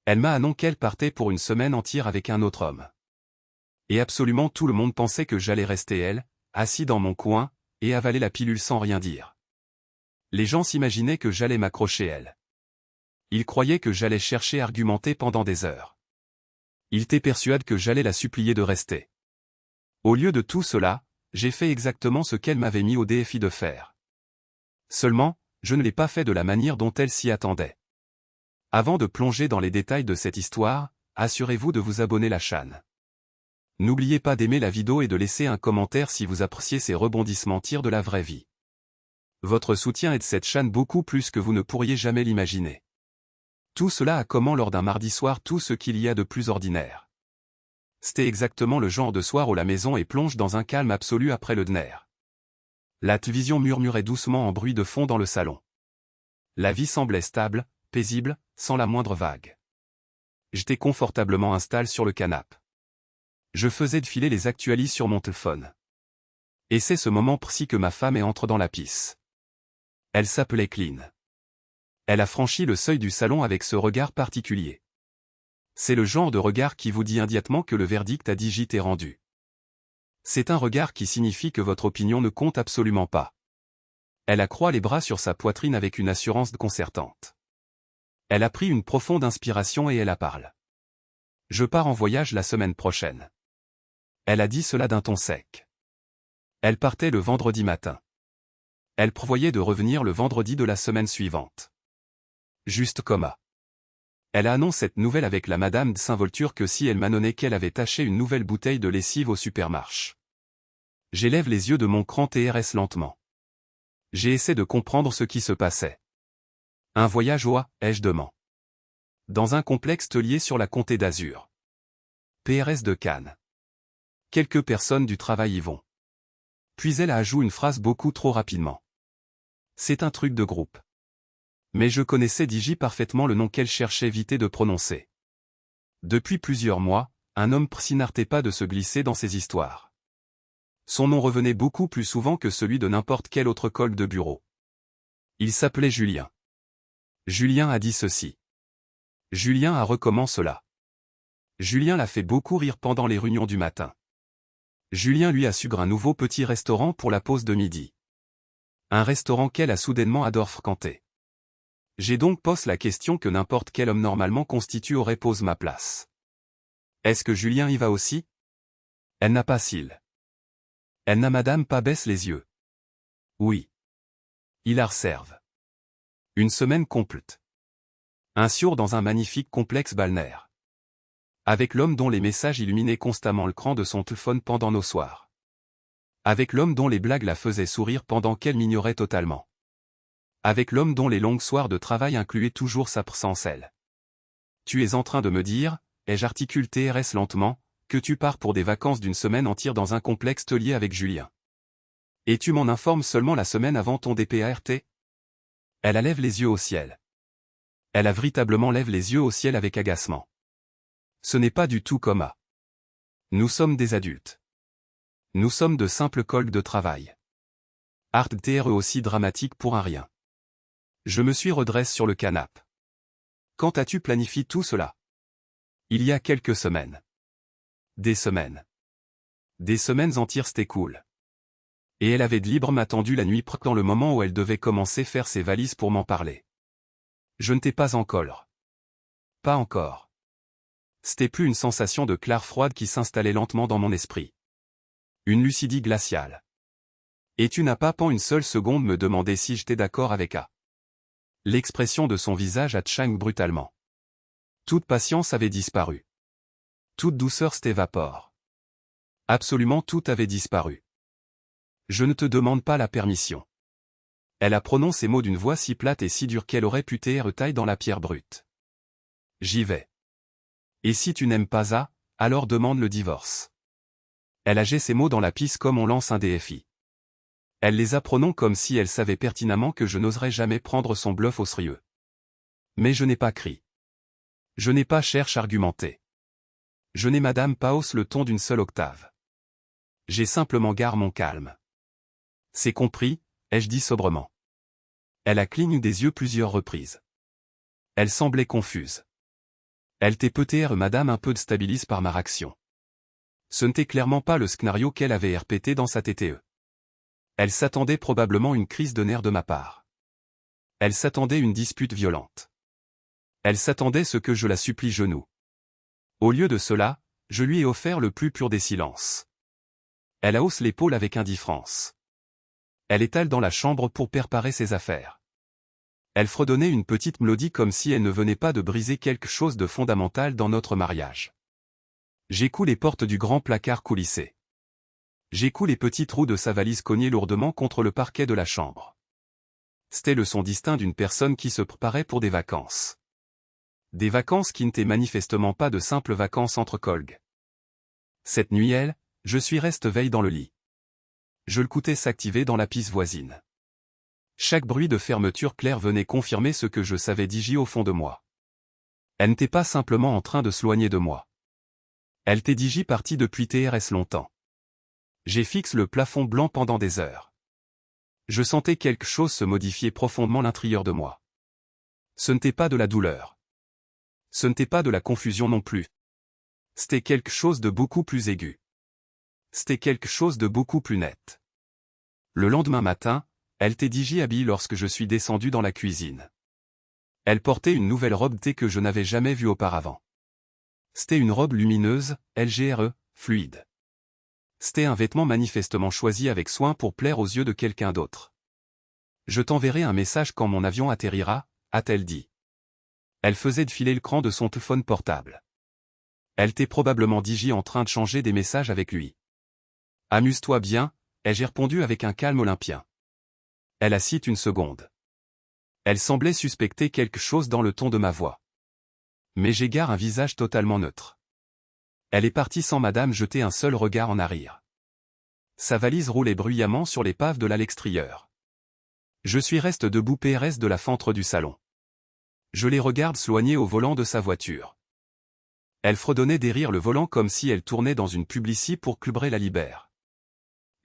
Elle m'a annoncé qu'elle partait pour une semaine entière avec un autre homme. Et absolument tout le monde pensait que j'allais rester assis dans mon coin, et avaler la pilule sans rien dire. Les gens s'imaginaient que j'allais m'accrocher elle. Ils croyaient que j'allais chercher à argumenter pendant des heures. Ils étaient persuadés que j'allais la supplier de rester. Au lieu de tout cela, j'ai fait exactement ce qu'elle m'avait mis au défi de faire. Seulement, je ne l'ai pas fait de la manière dont elle s'y attendait. Avant de plonger dans les détails de cette histoire, assurez-vous de vous abonner à la chaîne. N'oubliez pas d'aimer la vidéo et de laisser un commentaire si vous appréciez ces rebondissements tirés de la vraie vie. Votre soutien aide cette chaîne beaucoup plus que vous ne pourriez jamais l'imaginer. Tout cela a commencé lors d'un mardi soir, tout ce qu'il y a de plus ordinaire. C'était exactement le genre de soir où la maison est plonge dans un calme absolu après le dîner. La télévision murmurait doucement en bruit de fond dans le salon. La vie semblait stable, paisible, sans la moindre vague. J'étais confortablement installé sur le canapé. Je faisais défiler les actualités sur mon téléphone. Et c'est ce moment précis que ma femme entre dans la pièce. Elle s'appelait Clean. Elle a franchi le seuil du salon avec ce regard particulier. C'est le genre de regard qui vous dit immédiatement que le verdict a été rendu. C'est un regard qui signifie que votre opinion ne compte absolument pas. Elle accroît les bras sur sa poitrine avec une assurance déconcertante. Elle a pris une profonde inspiration et elle a parlé. Je pars en voyage la semaine prochaine. Elle a dit cela d'un ton sec. Elle partait le vendredi matin. Elle prévoyait de revenir le vendredi de la semaine suivante. Juste comme à. Elle a annoncé cette nouvelle avec la madame de Saint-Volture que si elle m'annonçait qu'elle avait taché une nouvelle bouteille de lessive au supermarché. J'élève les yeux de mon cran TRS lentement. J'ai essayé de comprendre ce qui se passait. Un voyage où ai-je demandé. Dans un complexe hôtelier sur la Comté d'Azur. PRS de Cannes. Quelques personnes du travail y vont. Puis elle ajoute une phrase beaucoup trop rapidement. C'est un truc de groupe. Mais je connaissais parfaitement le nom qu'elle cherchait éviter de prononcer. Depuis plusieurs mois, un homme précis n'arrêtait pas de se glisser dans ces histoires. Son nom revenait beaucoup plus souvent que celui de n'importe quel autre collègue de bureau. Il s'appelait Julien. Julien a dit ceci. Julien a recommencé cela. Julien l'a fait beaucoup rire pendant les réunions du matin. Julien lui a suggéré un nouveau petit restaurant pour la pause de midi. Un restaurant qu'elle a soudainement adoré fréquenter. J'ai donc posé la question que n'importe quel homme normalement constitué aurait posé ma place. Est-ce que Julien y va aussi? Elle n'a pas cils. Elle n'a madame pas baisse les yeux. Oui. Il la réserve. Une semaine complète. Un séjour dans un magnifique complexe balnéaire. Avec l'homme dont les messages illuminaient constamment le cran de son téléphone pendant nos soirs. Avec l'homme dont les blagues la faisaient sourire pendant qu'elle m'ignorait totalement. Avec l'homme dont les longues soirs de travail incluaient toujours sa présence elle. Tu es en train de me dire, et j'articule TRS lentement, que tu pars pour des vacances d'une semaine entière dans un complexe hôtelier avec Julien. Et tu m'en informes seulement la semaine avant ton DPART? Elle a lève les yeux au ciel. Elle a véritablement lève les yeux au ciel avec agacement. Ce n'est pas du tout comme à. Nous sommes des adultes. Nous sommes de simples collègues de travail. Art TRE aussi dramatique pour un rien. Je me suis redressé sur le canapé. Quand as-tu planifié tout cela? Il y a quelques semaines. Des semaines. Des semaines entières c'était cool. Et elle avait de libre m'attendu la nuit dans le moment où elle devait commencer à faire ses valises pour m'en parler. Je ne t'ai pas encore. Pas encore. C'était plus une sensation de clair froide qui s'installait lentement dans mon esprit. Une lucidité glaciale. Et tu n'as pas pendant une seule seconde me demandé si j'étais d'accord avec A. L'expression de son visage a changé brutalement. Toute patience avait disparu. Toute douceur s'évapore. Absolument tout avait disparu. Je ne te demande pas la permission. Elle a prononcé ces mots d'une voix si plate et si dure qu'elle aurait pu taire taille dans la pierre brute. J'y vais. Et si tu n'aimes pas ça, alors demande le divorce. Elle a jeté ces mots dans la pisse comme on lance un défi. Elle les apprenant comme si elle savait pertinemment que je n'oserais jamais prendre son bluff au sérieux. Mais je n'ai pas crié. Je n'ai pas cherché à argumenter. Je n'ai madame pas hausse le ton d'une seule octave. J'ai simplement gardé mon calme. C'est compris, ai-je dit sobrement. Elle a cligné des yeux plusieurs reprises. Elle semblait confuse. LTPTR madame un peu de stabilise par ma réaction. Ce n'était clairement pas le scénario qu'elle avait répété dans sa TTE. Elle s'attendait probablement une crise de nerfs de ma part. Elle s'attendait une dispute violente. Elle s'attendait ce que je la supplie genou. Au lieu de cela, je lui ai offert le plus pur des silences. Elle hausse l'épaule avec indifférence. Elle étale dans la chambre pour préparer ses affaires. Elle fredonnait une petite mélodie comme si elle ne venait pas de briser quelque chose de fondamental dans notre mariage. J'écoute les portes du grand placard coulisser. J'écoute les petits trous de sa valise cogner lourdement contre le parquet de la chambre. C'était le son distinct d'une personne qui se préparait pour des vacances. Des vacances qui n'étaient manifestement pas de simples vacances entre collègues. Cette nuit je suis resté veille dans le lit. Je l'écoutais s'activer dans la pièce voisine. Chaque bruit de fermeture claire venait confirmer ce que je savais déjà au fond de moi. Elle n'était pas simplement en train de s'éloigner de moi. Elle était déjà partie depuis TRS longtemps. J'ai fixé le plafond blanc pendant des heures. Je sentais quelque chose se modifier profondément à l'intérieur de moi. Ce n'était pas de la douleur. Ce n'était pas de la confusion non plus. C'était quelque chose de beaucoup plus aigu. C'était quelque chose de beaucoup plus net. Le lendemain matin, elle était déjà habillée lorsque je suis descendu dans la cuisine. Elle portait une nouvelle robe de thé que je n'avais jamais vue auparavant. C'était une robe lumineuse, LGRE, fluide. C'était un vêtement manifestement choisi avec soin pour plaire aux yeux de quelqu'un d'autre. Je t'enverrai un message quand mon avion atterrira, a-t-elle dit. Elle faisait défiler le cran de son téléphone portable. Elle était probablement déjà en train de changer des messages avec lui. Amuse-toi bien, ai-je répondu avec un calme olympien. Elle a cité une seconde. Elle semblait suspecter quelque chose dans le ton de ma voix. Mais j'égare un visage totalement neutre. Elle est partie sans madame jeter un seul regard en arrière. Sa valise roulait bruyamment sur l'épave de l'extérieur. Je suis resté debout PRS de la fenêtre du salon. Je les regarde s'éloigner au volant de sa voiture. Elle fredonnait derrière le volant comme si elle tournait dans une publicité pour clubrer la libère.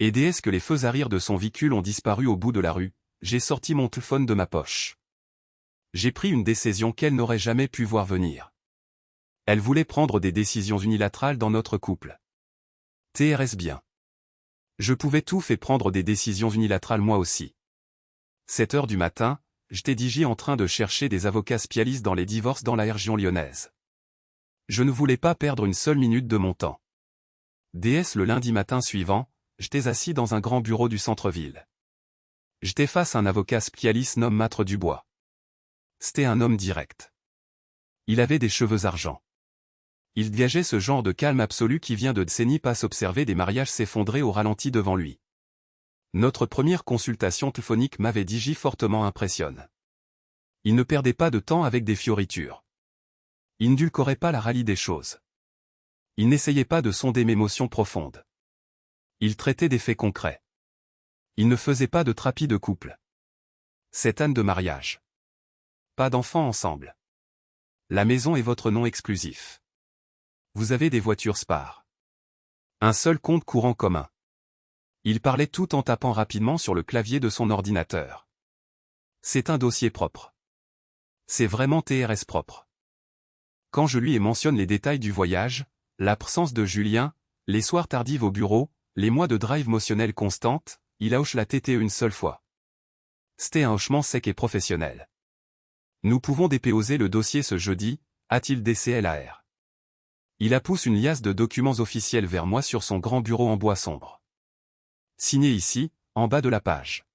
Et dès que les feux arrière de son véhicule ont disparu au bout de la rue, j'ai sorti mon téléphone de ma poche. J'ai pris une décision qu'elle n'aurait jamais pu voir venir. Elle voulait prendre des décisions unilatérales dans notre couple. TRS bien. Je pouvais tout faire prendre des décisions unilatérales moi aussi. 7 heures du matin, j'étais déjà en train de chercher des avocats spécialistes dans les divorces dans la région lyonnaise. Je ne voulais pas perdre une seule minute de mon temps. DS le lundi matin suivant, j'étais assis dans un grand bureau du centre-ville. J'étais face à un avocat spécialiste nommé Maître Dubois. C'était un homme direct. Il avait des cheveux argent. Il dégageait ce genre de calme absolu qui vient de décennies passe observer des mariages s'effondrer au ralenti devant lui. Notre première consultation téléphonique m'avait déjà fortement impressionné. Il ne perdait pas de temps avec des fioritures. Il n'édulcorait pas la réalité des choses. Il n'essayait pas de sonder mes émotions profondes. Il traitait des faits concrets. Il ne faisait pas de trapis de couple. C'est âne de mariage. Pas d'enfants ensemble. La maison est votre nom exclusif. Vous avez des voitures Spar. Un seul compte courant commun. Il parlait tout en tapant rapidement sur le clavier de son ordinateur. C'est un dossier propre. C'est vraiment TRS propre. Quand je lui ai mentionné les détails du voyage, l'absence de Julien, les soirs tardifs au bureau, les mois de drive motionnelle constante, il a hoché la tête une seule fois. C'était un hochement sec et professionnel. Nous pouvons déposer le dossier ce jeudi, a-t-il DCLAR. Il a poussé une liasse de documents officiels vers moi sur son grand bureau en bois sombre. Signé ici, en bas de la page.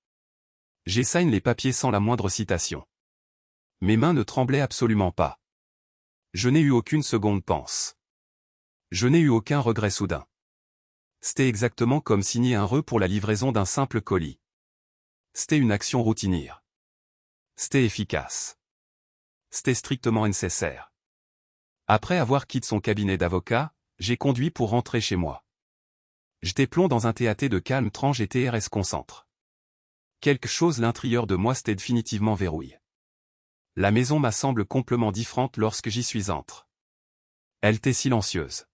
J'essaye les papiers sans la moindre citation. Mes mains ne tremblaient absolument pas. Je n'ai eu aucune seconde pense. Je n'ai eu aucun regret soudain. C'était exactement comme signer un re pour la livraison d'un simple colis. C'était une action routinière. C'était efficace. C'était strictement nécessaire. Après avoir quitté son cabinet d'avocat, j'ai conduit pour rentrer chez moi. J'étais plomb dans un TAT de calme tranche et TRS concentre. Quelque chose l'intérieur de moi s'était définitivement verrouillé. La maison m'a semble complètement différente lorsque j'y suis entré. Elle était silencieuse.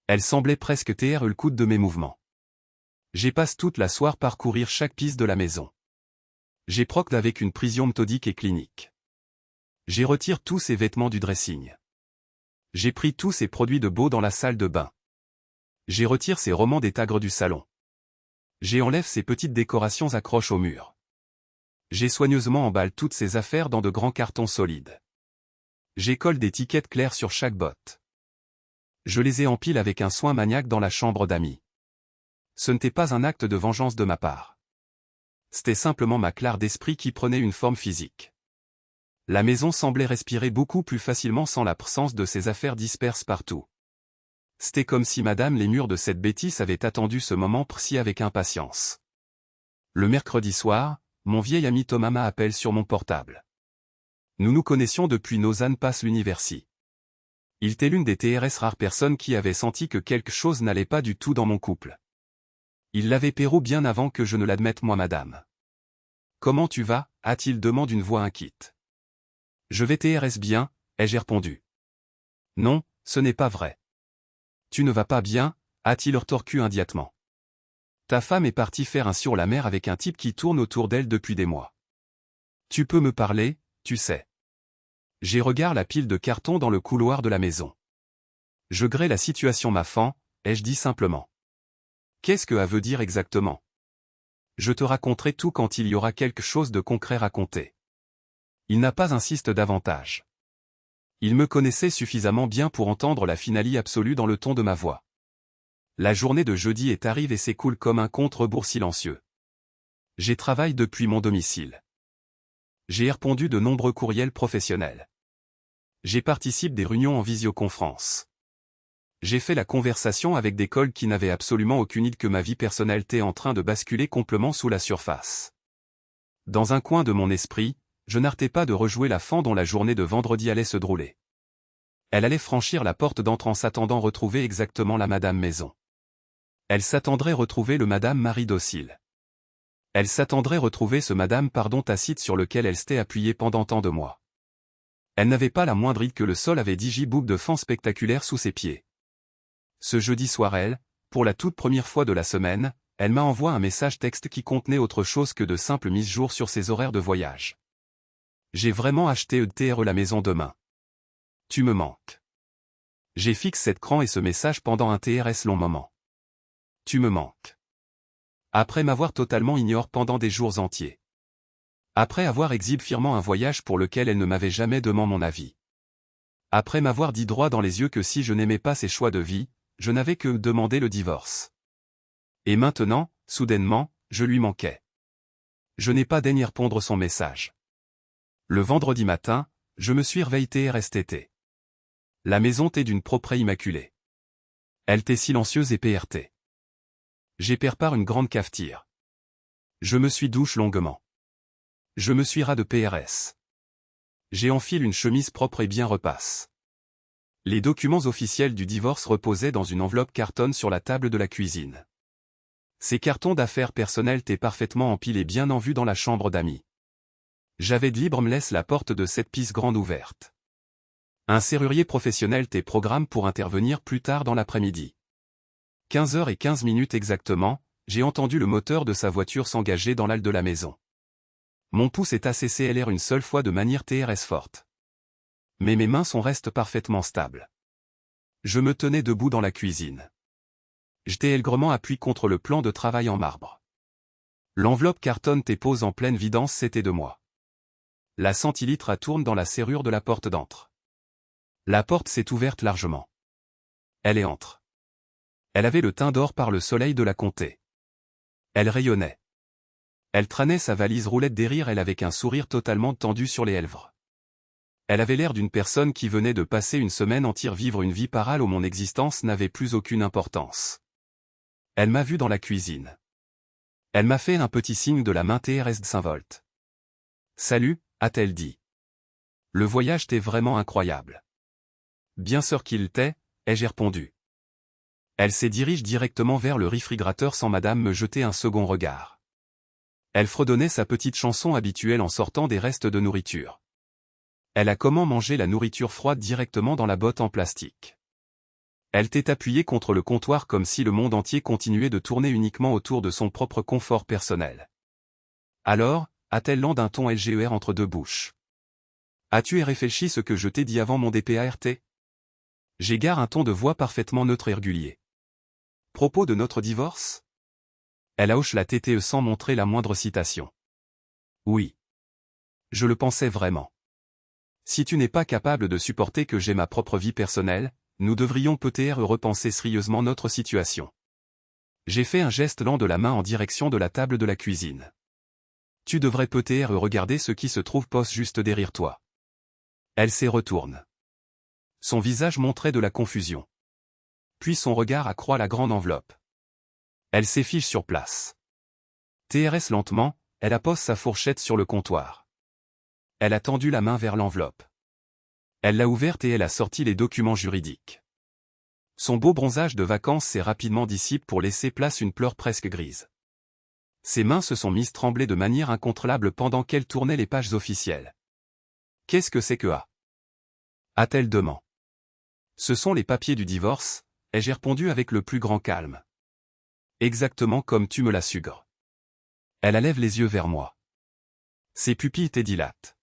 Elle semblait presque taire le coude de mes mouvements. J'ai passé toute la soirée parcourir chaque piste de la maison. J'ai procédé avec une précision méthodique et clinique. J'ai retiré tous ses vêtements du dressing. J'ai pris tous ces produits de beau dans la salle de bain. J'ai retiré ces romans des tagres du salon. J'ai enlève ces petites décorations accroches au mur. J'ai soigneusement emballé toutes ces affaires dans de grands cartons solides. J'ai collé des tickets clairs sur chaque botte. Je les ai empilés avec un soin maniaque dans la chambre d'amis. Ce n'était pas un acte de vengeance de ma part. C'était simplement ma claire d'esprit qui prenait une forme physique. La maison semblait respirer beaucoup plus facilement sans l'absence de ces affaires disperses partout. C'était comme si madame les murs de cette bêtise avait attendu ce moment précis avec impatience. Le mercredi soir, mon vieil ami Thomas m'appelle sur mon portable. Nous nous connaissions depuis nos années passe l'université. Il était l'une des TRS rares personnes qui avaient senti que quelque chose n'allait pas du tout dans mon couple. Il l'avait Pérou bien avant que je ne l'admette moi madame. Comment tu vas, a-t-il demandé d'une voix inquiète. Je vais TRS bien, ai-je répondu. Non, ce n'est pas vrai. Tu ne vas pas bien, a-t-il retorqué immédiatement. Ta femme est partie faire un sur la mer avec un type qui tourne autour d'elle depuis des mois. Tu peux me parler, tu sais. J'ai regardé la pile de cartons dans le couloir de la maison. Je grée la situation ma femme, ai-je dit simplement. Qu'est-ce que ça veut dire exactement? Je te raconterai tout quand il y aura quelque chose de concret à raconter. Il n'a pas insisté davantage. Il me connaissait suffisamment bien pour entendre la finalité absolue dans le ton de ma voix. La journée de jeudi est arrivée et s'écoule comme un contre-bourre silencieux. J'ai travaillé depuis mon domicile. J'ai répondu de nombreux courriels professionnels. J'ai participé des réunions en visioconférence. J'ai fait la conversation avec des cols qui n'avaient absolument aucune idée que ma vie personnelle était en train de basculer complètement sous la surface. Dans un coin de mon esprit, je n'arrêtais pas de rejouer la fan dont la journée de vendredi allait se dérouler. Elle allait franchir la porte d'entrée en s'attendant retrouver exactement la madame maison. Elle s'attendrait retrouver le madame Marie docile. Elle s'attendrait retrouver ce madame pardon tacite sur lequel elle s'était appuyée pendant tant de mois. Elle n'avait pas la moindre idée que le sol avait 10 giboules de fan spectaculaires sous ses pieds. Ce jeudi soir pour la toute première fois de la semaine, elle m'a envoyé un message texte qui contenait autre chose que de simples mises jour sur ses horaires de voyage. J'ai vraiment acheté ETRE la maison demain. Tu me manques. J'ai fixé cette cran et ce message pendant un TRS long moment. Tu me manques. Après m'avoir totalement ignoré pendant des jours entiers. Après avoir exhibé fièrement un voyage pour lequel elle ne m'avait jamais demandé mon avis. Après m'avoir dit droit dans les yeux que si je n'aimais pas ses choix de vie, je n'avais que demander le divorce. Et maintenant, soudainement, je lui manquais. Je n'ai pas daigné répondre son message. Le vendredi matin, je me suis réveillé TRSTT. La maison t'est d'une propre immaculée. Elle t'est silencieuse et PRT. J'ai préparé une grande cafetière. Je me suis douche longuement. Je me suis ras de PRS. J'ai enfilé une chemise propre et bien repasse. Les documents officiels du divorce reposaient dans une enveloppe cartonne sur la table de la cuisine. Ces cartons d'affaires personnelles étaient parfaitement empilés bien en vue dans la chambre d'amis. J'avais de libre me laisse la porte de cette pièce grande ouverte. Un serrurier professionnel t'est programme pour intervenir plus tard dans l'après-midi. 15h15 exactement, j'ai entendu le moteur de sa voiture s'engager dans l'halle de la maison. Mon pouce est ACCLR une seule fois de manière TRS forte. Mais mes mains sont restent parfaitement stables. Je me tenais debout dans la cuisine. J'étais aigrement appuyé contre le plan de travail en marbre. L'enveloppe cartonne t'est pose en pleine vidance c'était de moi. La centilitre tourne dans la serrure de la porte d'entre. La porte s'est ouverte largement. Elle est entre. Elle avait le teint d'or par le soleil de la comté. Elle rayonnait. Elle traînait sa valise roulette derrière elle avec un sourire totalement tendu sur les lèvres. Elle avait l'air d'une personne qui venait de passer une semaine entière vivre une vie parallèle où mon existence n'avait plus aucune importance. Elle m'a vu dans la cuisine. Elle m'a fait un petit signe de la main TRS de Saint-Volt. Salut, a-t-elle dit. Le voyage t'est vraiment incroyable. Bien sûr qu'il t'est, ai-je répondu. Elle s'est dirigée directement vers le réfrigérateur sans madame me jeter un second regard. Elle fredonnait sa petite chanson habituelle en sortant des restes de nourriture. Elle a comment mangé la nourriture froide directement dans la botte en plastique. Elle t'est appuyée contre le comptoir comme si le monde entier continuait de tourner uniquement autour de son propre confort personnel. Alors, a-t-elle l'an d'un ton LGER entre deux bouches. As-tu réfléchi ce que je t'ai dit avant mon DPART? J'égare un ton de voix parfaitement neutre et régulier. Propos de notre divorce? Elle hoche la tête sans montrer la moindre citation. Oui. Je le pensais vraiment. Si tu n'es pas capable de supporter que j'ai ma propre vie personnelle, nous devrions peut-être repenser sérieusement notre situation. J'ai fait un geste lent de la main en direction de la table de la cuisine. Tu devrais peut-être regarder ce qui se trouve poste juste derrière toi. Elle s'y retourne. Son visage montrait de la confusion. Puis son regard accroît la grande enveloppe. Elle s'effiche sur place. TRS lentement, elle appose sa fourchette sur le comptoir. Elle a tendu la main vers l'enveloppe. Elle l'a ouverte et elle a sorti les documents juridiques. Son beau bronzage de vacances s'est rapidement dissipé pour laisser place une pleure presque grise. Ses mains se sont mises trembler de manière incontrôlable pendant qu'elle tournait les pages officielles. Qu'est-ce que c'est que a-t-elle demandé. Ce sont les papiers du divorce, ai-je répondu avec le plus grand calme. Exactement comme tu me l'as suggéré. Elle lève les yeux vers moi. Ses pupilles étaient dilates.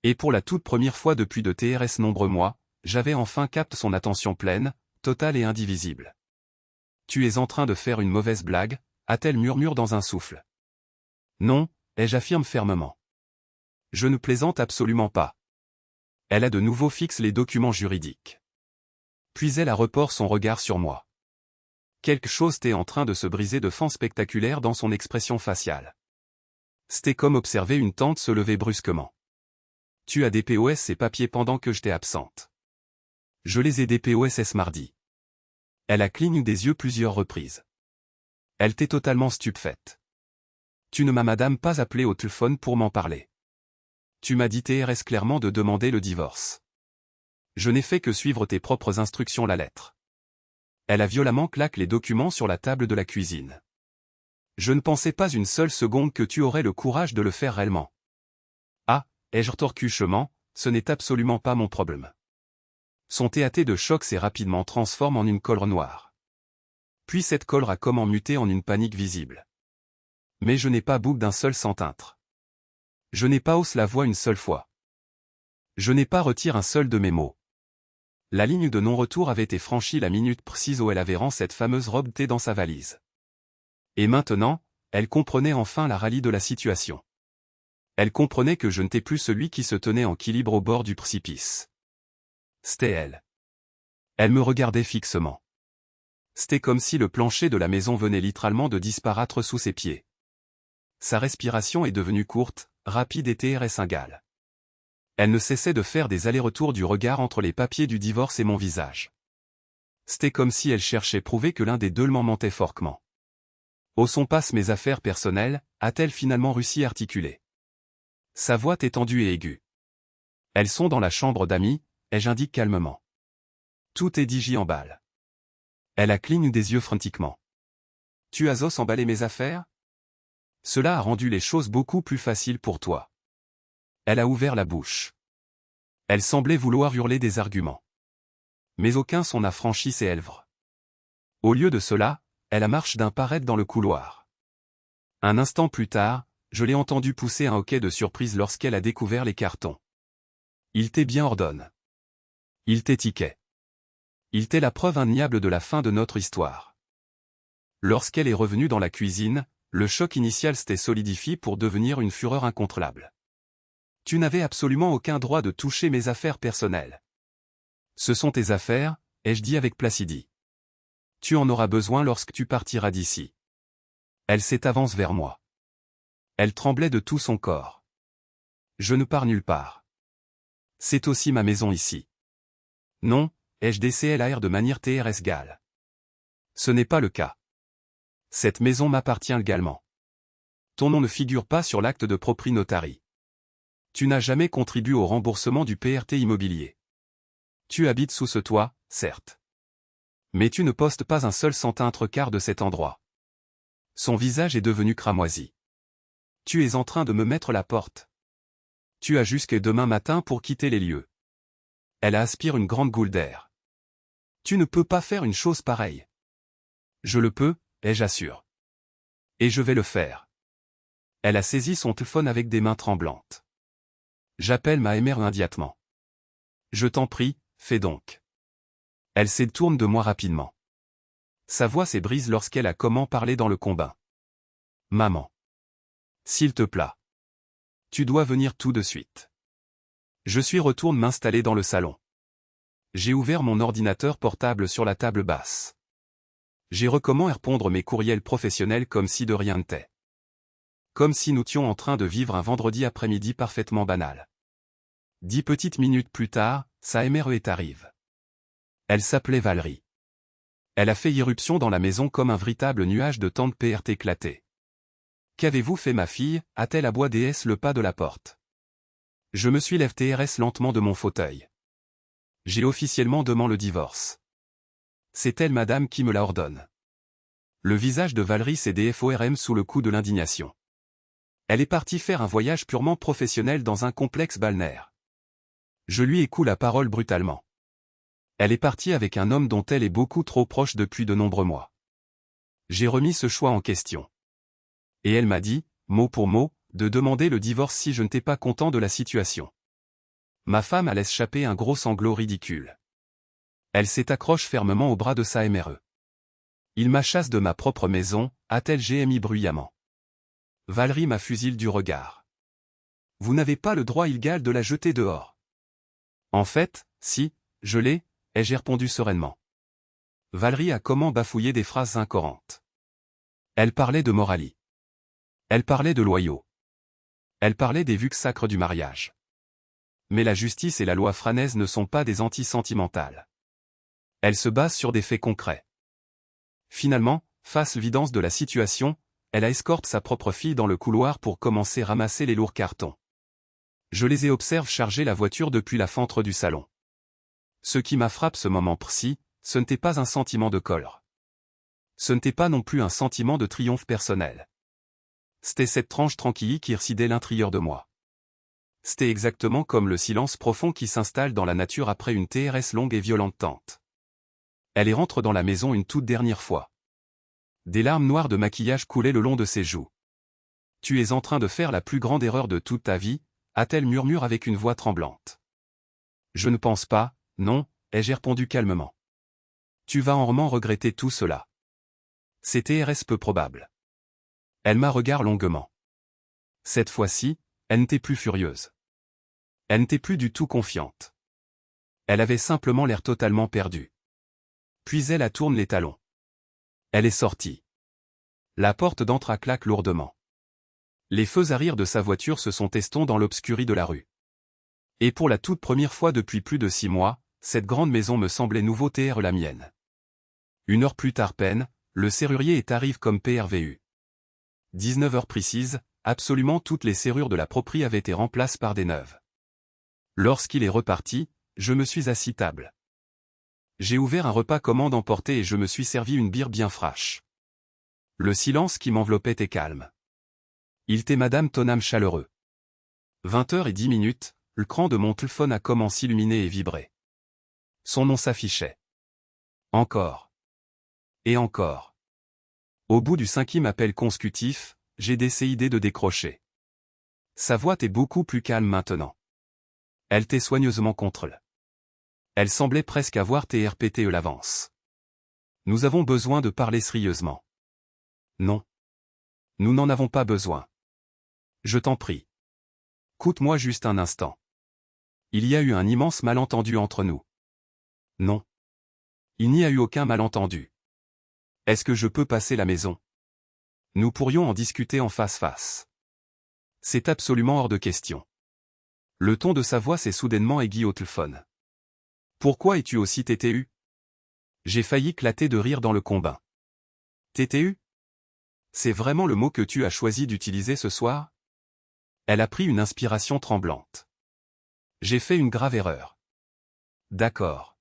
Et pour la toute première fois depuis de TRS nombreux mois, j'avais enfin capté son attention pleine, totale et indivisible. Tu es en train de faire une mauvaise blague, a-t-elle murmuré dans un souffle. Non, et j'affirme fermement. Je ne plaisante absolument pas. Elle a de nouveau fixé les documents juridiques. Puis elle a reporté son regard sur moi. Quelque chose était en train de se briser de façon spectaculaire dans son expression faciale. C'était comme observer une tante se lever brusquement. Tu as déposé ces papiers pendant que j'étais absente. Je les ai déposés ce mardi. Elle a cligné des yeux plusieurs reprises. Elle était totalement stupéfaite. Tu ne m'as madame pas appelé au téléphone pour m'en parler. Tu m'as dit TRS clairement de demander le divorce. Je n'ai fait que suivre tes propres instructions la lettre. Elle a violemment claqué les documents sur la table de la cuisine. Je ne pensais pas une seule seconde que tu aurais le courage de le faire réellement. Ah, ai-je retorcuchement, ce n'est absolument pas mon problème. Son TAT de choc s'est rapidement transformé en une colère noire. Puis cette colère a comment muté en une panique visible. Mais je n'ai pas bouclé d'un seul centimètre. Je n'ai pas haussé la voix une seule fois. Je n'ai pas retiré un seul de mes mots. La ligne de non-retour avait été franchie la minute précise où elle avait rang cette fameuse robe thé dans sa valise. Et maintenant, elle comprenait enfin la rallye de la situation. Elle comprenait que je n'étais plus celui qui se tenait en équilibre au bord du précipice. C'était elle. Elle me regardait fixement. C'était comme si le plancher de la maison venait littéralement de disparaître sous ses pieds. Sa respiration est devenue courte, rapide et TRS ingale. Elle ne cessait de faire des allers-retours du regard entre les papiers du divorce et mon visage. C'était comme si elle cherchait prouver que l'un des deux m'en mentait fortement. Où sont passent mes affaires personnelles, a-t-elle finalement réussi à articuler. Sa voix est tendue et aiguë. Elles sont dans la chambre d'amis, ai-je indiqué calmement. Tout est dit en balle. Elle a cligné des yeux frénétiquement. Tu as osé emballer mes affaires? Cela a rendu les choses beaucoup plus faciles pour toi. Elle a ouvert la bouche. Elle semblait vouloir hurler des arguments. Mais aucun son n'a franchi ses lèvres. Au lieu de cela, elle a marché d'un pas raide dans le couloir. Un instant plus tard, je l'ai entendu pousser un hoquet de surprise lorsqu'elle a découvert les cartons. Il t'est bien ordonne. Il t'est tiquet. Il t'est la preuve indéniable de la fin de notre histoire. Lorsqu'elle est revenue dans la cuisine, le choc initial s'était solidifié pour devenir une fureur incontrôlable. Tu n'avais absolument aucun droit de toucher mes affaires personnelles. Ce sont tes affaires, ai-je dit avec placidité. Tu en auras besoin lorsque tu partiras d'ici. Elle s'avance vers moi. Elle tremblait de tout son corps. Je ne pars nulle part. C'est aussi ma maison ici. Non, ai-je déclaré de manière TRS gale. Ce n'est pas le cas. Cette maison m'appartient légalement. Ton nom ne figure pas sur l'acte de propriété notarié. Tu n'as jamais contribué au remboursement du PRT immobilier. Tu habites sous ce toit, certes. Mais tu ne postes pas un seul centimètre quart de cet endroit. Son visage est devenu cramoisi. Tu es en train de me mettre la porte. Tu as jusqu'à demain matin pour quitter les lieux. Elle aspire une grande goule d'air. Tu ne peux pas faire une chose pareille. Je le peux, et j'assure. Et je vais le faire. Elle a saisi son téléphone avec des mains tremblantes. J'appelle ma mère immédiatement. Je t'en prie, fais donc. Elle se détourne de moi rapidement. Sa voix s'ébrise lorsqu'elle a comment parler dans le combat. Maman. S'il te plaît. Tu dois venir tout de suite. Je retourne m'installer dans le salon. J'ai ouvert mon ordinateur portable sur la table basse. J'ai recommence à répondre mes courriels professionnels comme si de rien n'était. Comme si nous étions en train de vivre un vendredi après-midi parfaitement banal. 10 petites minutes plus tard, sa mère est arrivée. Elle s'appelait Valérie. Elle a fait irruption dans la maison comme un véritable nuage de tante PRT éclaté. Qu'avez-vous fait ma fille, a-t-elle aboyé le pas de la porte. Je me suis levé lentement de mon fauteuil. J'ai officiellement demandé le divorce. C'est elle madame qui me la ordonne. Le visage de Valérie s'est déformé sous le coup de l'indignation. Elle est partie faire un voyage purement professionnel dans un complexe balnéaire. Je lui ai coupé la parole brutalement. Elle est partie avec un homme dont elle est beaucoup trop proche depuis de nombreux mois. J'ai remis ce choix en question. Et elle m'a dit, mot pour mot, de demander le divorce si je n'étais pas content de la situation. Ma femme a laissé échapper un gros sanglot ridicule. Elle s'accroche fermement au bras de sa MRE. Il m'a chassé de ma propre maison, a-t-elle gémi bruyamment. Valérie m'a fusillé du regard. Vous n'avez pas le droit illégal de la jeter dehors. En fait, si, je l'ai, ai-je répondu sereinement. Valérie a comment bafouillé des phrases incohérentes. Elle parlait de morali. Elle parlait de loyaux. Elle parlait des vues sacres du mariage. Mais la justice et la loi franaise ne sont pas des anti-sentimentales. Elles se basent sur des faits concrets. Finalement, face à l'évidence de la situation, elle a escorté sa propre fille dans le couloir pour commencer à ramasser les lourds cartons. Je les ai observés charger la voiture depuis la fenêtre du salon. Ce qui m'a frappé ce moment précis, ce n'était pas un sentiment de colère. Ce n'était pas non plus un sentiment de triomphe personnel. C'était cette tranche tranquille qui résidait à l'intérieur de moi. C'était exactement comme le silence profond qui s'installe dans la nature après une TRS longue et violente tente. Elle rentre dans la maison une toute dernière fois. Des larmes noires de maquillage coulaient le long de ses joues. Tu es en train de faire la plus grande erreur de toute ta vie, a-t-elle murmuré avec une voix tremblante. Je ne pense pas, non, ai-je répondu calmement. Tu vas vraiment regretter tout cela. C'est TRS peu probable. Elle m'a regardé longuement. Cette fois-ci, elle n'était plus furieuse. Elle n'était plus du tout confiante. Elle avait simplement l'air totalement perdue. Puis elle a tourné les talons. Elle est sortie. La porte d'entrée claque lourdement. Les feux arrière de sa voiture se sont estompés dans l'obscurité de la rue. Et pour la toute première fois depuis plus de 6 mois, cette grande maison me semblait nouveau TR la mienne. 1 heure plus tard peine, le serrurier arrive comme PRVU. 19 heures précises, absolument toutes les serrures de la propriété avaient été remplacées par des neuves. Lorsqu'il est reparti, je me suis assis table. J'ai ouvert un repas commande emporté et je me suis servi une bière bien fraîche. Le silence qui m'enveloppait était calme. Il était Madame Tonham chaleureux. 20h10, le cran de mon téléphone a commencé à s'illuminer et vibrer. Son nom s'affichait. Encore. Et encore. Au bout du 5e appel consécutif, j'ai décidé de décrocher. Sa voix était beaucoup plus calme maintenant. Elle était soigneusement contrôlée. Elle semblait presque avoir TRPTE l'avance. Nous avons besoin de parler sérieusement. Non. Nous n'en avons pas besoin. Je t'en prie. Écoute-moi juste un instant. Il y a eu un immense malentendu entre nous. Non. Il n'y a eu aucun malentendu. Est-ce que je peux passer la maison? Nous pourrions en discuter en face-face. C'est absolument hors de question. Le ton de sa voix s'est soudainement aiguë au téléphone. Pourquoi es-tu aussi TTU? J'ai failli éclater de rire dans le combat. TTU? C'est vraiment le mot que tu as choisi d'utiliser ce soir? Elle a pris une inspiration tremblante. J'ai fait une grave erreur. D'accord.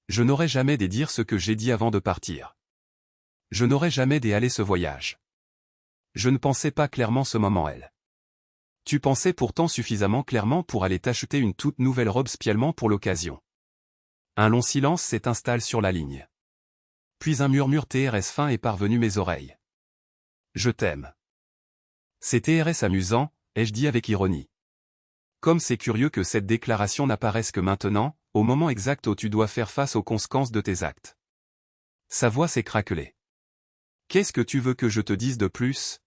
Je n'aurais jamais dû dire ce que j'ai dit avant de partir. Je n'aurais jamais dû aller ce voyage. Je ne pensais pas clairement ce moment elle. Tu pensais pourtant suffisamment clairement pour aller t'acheter une toute nouvelle robe spécialement pour l'occasion. Un long silence s'est installé sur la ligne. Puis un murmure TRS fin est parvenu mes oreilles. Je t'aime. C'est TRS amusant, ai-je dit avec ironie. Comme c'est curieux que cette déclaration n'apparaisse que maintenant, au moment exact où tu dois faire face aux conséquences de tes actes. Sa voix s'est craquelée. Qu'est-ce que tu veux que je te dise de plus?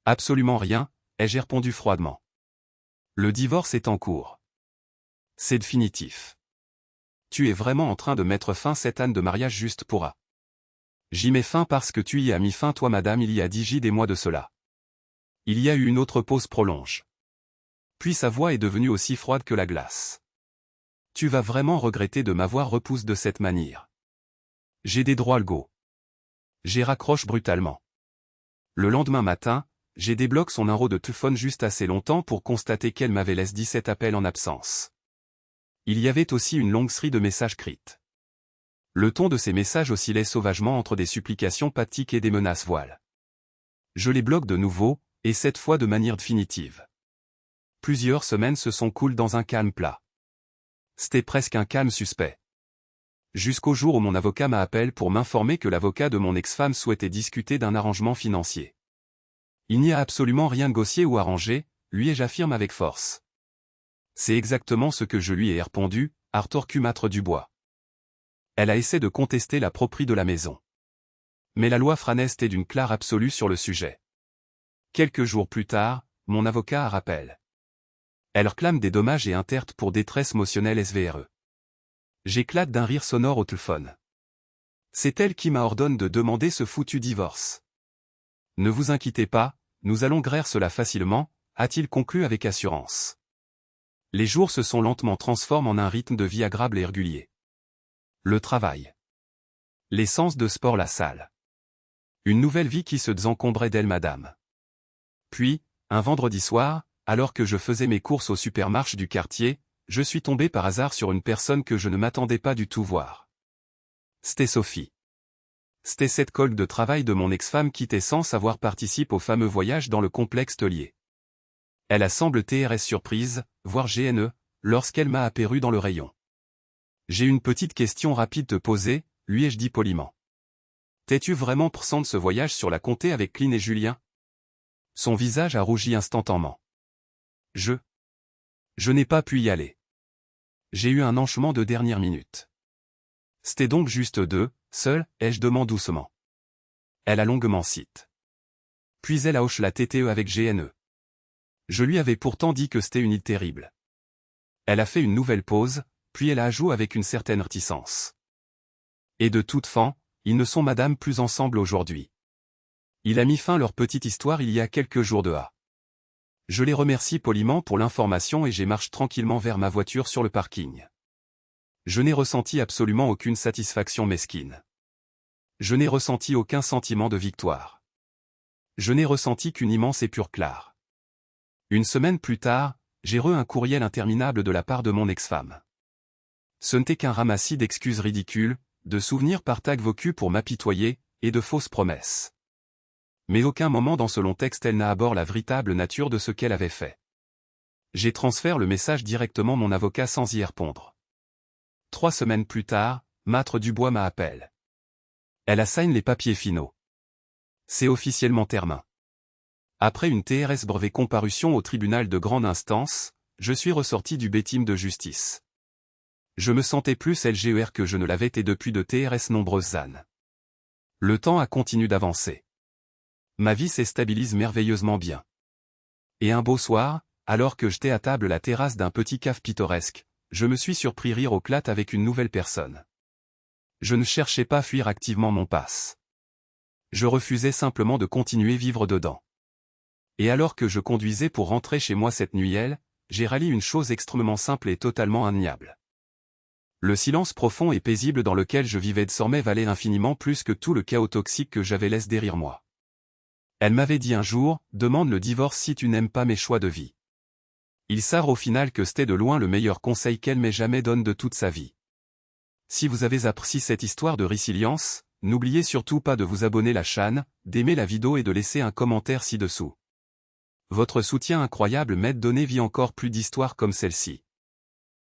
Absolument rien, ai-je répondu froidement. Le divorce est en cours. C'est définitif. Tu es vraiment en train de mettre fin à cette année de mariage juste pour. J'y mets fin parce que tu y as mis fin toi madame il y a 10 mois de cela. Il y a eu une autre pause prolonge. Puis sa voix est devenue aussi froide que la glace. Tu vas vraiment regretter de m'avoir repoussé de cette manière. J'ai des droits légaux. J'ai raccroche brutalement. Le lendemain matin, j'ai débloqué son numéro de téléphone juste assez longtemps pour constater qu'elle m'avait laissé 17 appels en absence. Il y avait aussi une longue série de messages écrits. Le ton de ces messages oscillait sauvagement entre des supplications pathétiques et des menaces voiles. Je les bloque de nouveau, et cette fois de manière définitive. Plusieurs semaines se sont coulées dans un calme plat. C'était presque un calme suspect. Jusqu'au jour où mon avocat m'a appelé pour m'informer que l'avocat de mon ex-femme souhaitait discuter d'un arrangement financier. Il n'y a absolument rien négocié ou arrangé, lui et j'affirme avec force. C'est exactement ce que je lui ai répondu, Arthur Cumatre Dubois. Elle a essayé de contester la propriété de la maison. Mais la loi Franest est d'une clarté absolue sur le sujet. Quelques jours plus tard, mon avocat a rappelé. Elle réclame des dommages et intérêts pour détresse émotionnelle SVRE. J'éclate d'un rire sonore au téléphone. C'est elle qui m'a ordonné de demander ce foutu divorce. Ne vous inquiétez pas, nous allons guérir cela facilement, a-t-il conclu avec assurance. Les jours se sont lentement transformés en un rythme de vie agréable et régulier. Le travail. Les séances de sport, la salle. Une nouvelle vie qui se désencombrait d'elle madame. Puis, un vendredi soir, alors que je faisais mes courses au supermarché du quartier, je suis tombé par hasard sur une personne que je ne m'attendais pas du tout voir. C'était Sophie. C'était cette collègue de travail de mon ex-femme qui était sans savoir participer au fameux voyage dans le complexe hôtelier. Elle a semblé TRS surprise, voire GNE, lorsqu'elle m'a apparu dans le rayon. J'ai une petite question rapide te poser, lui ai-je dit poliment. T'es-tu vraiment pressant de ce voyage sur la comté avec Cline et Julien? Son visage a rougi instantanément. Je n'ai pas pu y aller. J'ai eu un enchaînement de dernière minute. C'était donc juste deux, seuls, ai-je demandé doucement. Elle a longuement cité. Puis elle a hoché la tête avec GNE. Je lui avais pourtant dit que c'était une île terrible. Elle a fait une nouvelle pause, puis elle a ajouté avec une certaine réticence. Et de toute fin, ils ne sont madame plus ensemble aujourd'hui. Il a mis fin à leur petite histoire il y a quelques jours de a. Je les remercie poliment pour l'information et j'ai marché tranquillement vers ma voiture sur le parking. Je n'ai ressenti absolument aucune satisfaction mesquine. Je n'ai ressenti aucun sentiment de victoire. Je n'ai ressenti qu'une immense et pure clare. Une semaine plus tard, j'ai reçu un courriel interminable de la part de mon ex-femme. Ce n'était qu'un ramassis d'excuses ridicules, de souvenirs partagés vécus pour m'apitoyer, et de fausses promesses. Mais aucun moment dans ce long texte elle n'a abordé la véritable nature de ce qu'elle avait fait. J'ai transféré le message directement à mon avocat sans y répondre. 3 semaines plus tard, Maître Dubois m'a appelé. Elle assigne les papiers finaux. C'est officiellement terminé. Après une TRS brevet comparution au tribunal de grande instance, je suis ressorti du bêtime de justice. Je me sentais plus LGER que je ne l'avais été depuis de TRS nombreuses années. Le temps a continué d'avancer. Ma vie s'est stabilisée merveilleusement bien. Et un beau soir, alors que j'étais à table à la terrasse d'un petit café pittoresque, je me suis surpris rire au clat avec une nouvelle personne. Je ne cherchais pas à fuir activement mon passe. Je refusais simplement de continuer à vivre dedans. Et alors que je conduisais pour rentrer chez moi cette nuit, j'ai rallié une chose extrêmement simple et totalement indéniable. Le silence profond et paisible dans lequel je vivais désormais valait infiniment plus que tout le chaos toxique que j'avais laissé derrière moi. Elle m'avait dit un jour, demande le divorce si tu n'aimes pas mes choix de vie. Il s'avère au final que c'était de loin le meilleur conseil qu'elle m'ait jamais donné de toute sa vie. Si vous avez apprécié cette histoire de résilience, n'oubliez surtout pas de vous abonner à la chaîne, d'aimer la vidéo et de laisser un commentaire ci-dessous. Votre soutien incroyable m'aide à donner vie encore plus d'histoires comme celle-ci.